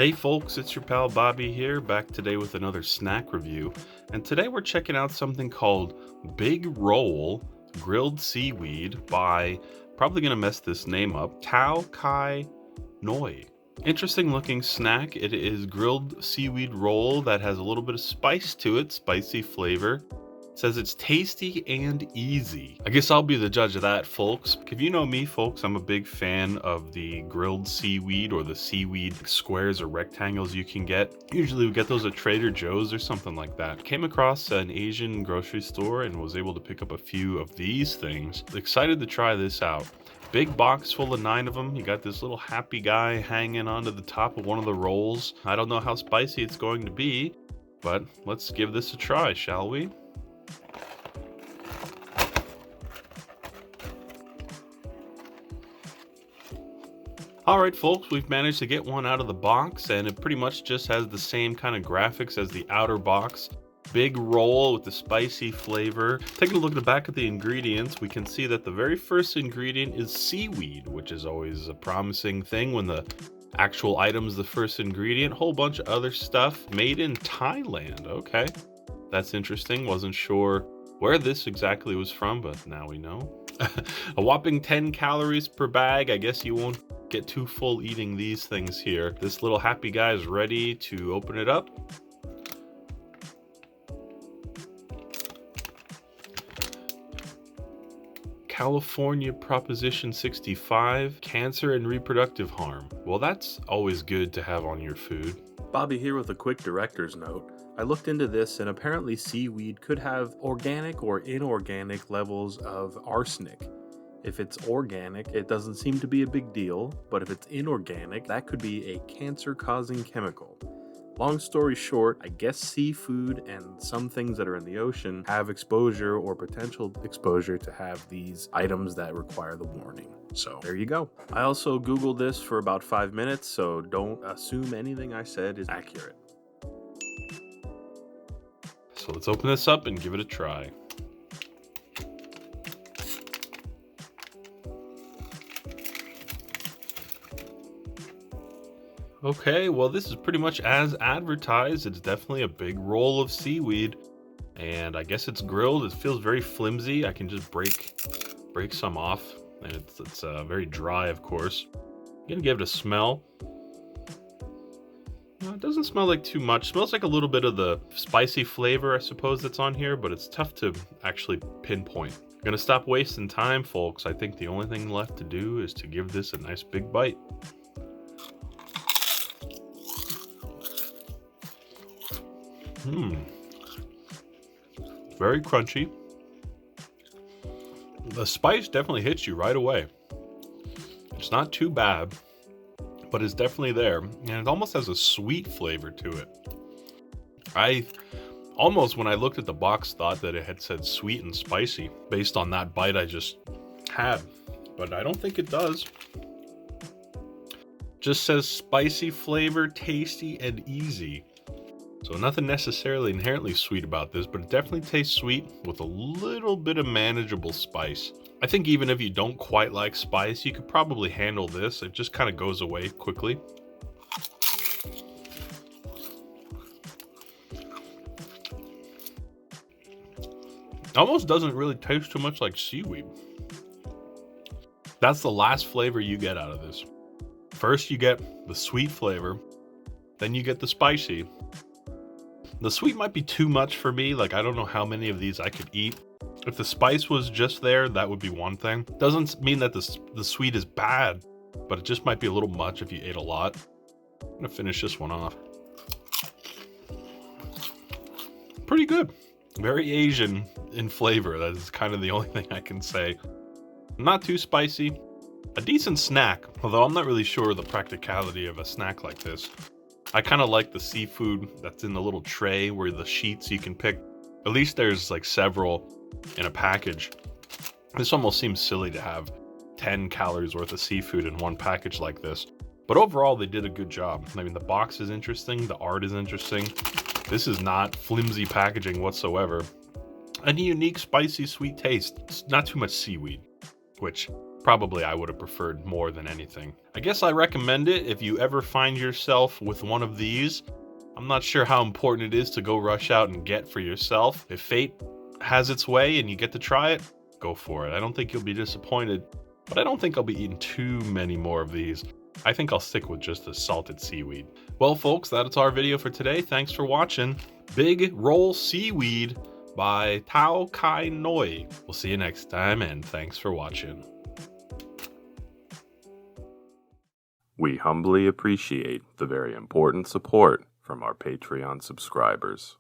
Hey folks, it's your pal Bobby here, back today with another snack review. And today we're checking out something called Big Roll Grilled Seaweed by, probably gonna mess this name up, Tao Kai Noi. Interesting looking snack. It is grilled seaweed roll that has a little bit of spice to it, spicy flavor. It says it's tasty and easy. I guess I'll be the judge of that, folks. If you know me, folks, I'm a big fan of the grilled seaweed or the seaweed squares or rectangles you can get. Usually we get those at Trader Joe's or something like that. Came across an Asian grocery store and was able to pick up a few of these things. Excited to try this out. Big box full of 9 of them. You got this little happy guy hanging onto the top of one of the rolls. I don't know how spicy it's going to be, but let's give this a try, shall we? Alright folks, we've managed to get one out of the box, and it pretty much just has the same kind of graphics as the outer box. Big roll with the spicy flavor. Taking a look at the back of the ingredients, we can see that the very first ingredient is seaweed, which is always a promising thing when the actual item's the first ingredient. Whole bunch of other stuff made in Thailand. Okay, that's interesting. Wasn't sure where this exactly was from, but now we know. A whopping 10 calories per bag. I guess you won't get too full eating these things here. This little happy guy is ready to open it up. California Proposition 65, cancer and reproductive harm. Well, that's always good to have on your food. Bobby here with a quick director's note. I looked into this, and apparently seaweed could have organic or inorganic levels of arsenic. If it's organic, it doesn't seem to be a big deal, but if it's inorganic, that could be a cancer-causing chemical. Long story short, I guess seafood and some things that are in the ocean have exposure or potential exposure to have these items that require the warning. So there you go. I also Googled this for about 5 minutes, so don't assume anything I said is accurate. So let's open this up and give it a try. Okay, well this is pretty much as advertised. It's definitely a big roll of seaweed, and I guess it's grilled. It feels very flimsy. I can just break some off, and it's very dry, of course. I'm gonna give it a smell. It doesn't smell like too much. It smells like a little bit of the spicy flavor, I suppose, that's on here, but it's tough to actually pinpoint. I'm gonna stop wasting time, folks. I think the only thing left to do is to give this a nice big bite. Very crunchy. The spice definitely hits you right away. It's not too bad, but it's definitely there, and it almost has a sweet flavor to it. I almost, when I looked at the box, thought that it had said sweet and spicy based on that bite I just had, but I don't think it does. Just says spicy flavor, tasty and easy. So nothing necessarily inherently sweet about this, but it definitely tastes sweet with a little bit of manageable spice. I think even if you don't quite like spice, you could probably handle this. It just kind of goes away quickly. Almost doesn't really taste too much like seaweed. That's the last flavor you get out of this. First you get the sweet flavor, then you get the spicy. The sweet might be too much for me. Like, I don't know how many of these I could eat. If the spice was just there, that would be one thing. Doesn't mean that the sweet is bad, but it just might be a little much if you ate a lot. I'm gonna finish this one off. Pretty good. Very Asian in flavor. That is kind of the only thing I can say. Not too spicy. A decent snack, although I'm not really sure of the practicality of a snack like this. I kind of like the seafood that's in the little tray where the sheets you can pick. At least there's like several in a package. This almost seems silly to have 10 calories worth of seafood in one package like this. But overall, they did a good job. I mean, the box is interesting. The art is interesting. This is not flimsy packaging whatsoever. And a unique, spicy, sweet taste. It's not too much seaweed, which probably I would have preferred more than anything. I guess I recommend it if you ever find yourself with one of these. I'm not sure how important it is to go rush out and get for yourself. If fate has its way and you get to try it, go for it. I don't think you'll be disappointed, but I don't think I'll be eating too many more of these. I think I'll stick with just the salted seaweed. Well, folks, that's our video for today. Thanks for watching. Big Roll Seaweed by Tao Kai Noi. We'll see you next time, and thanks for watching. We humbly appreciate the very important support from our Patreon subscribers.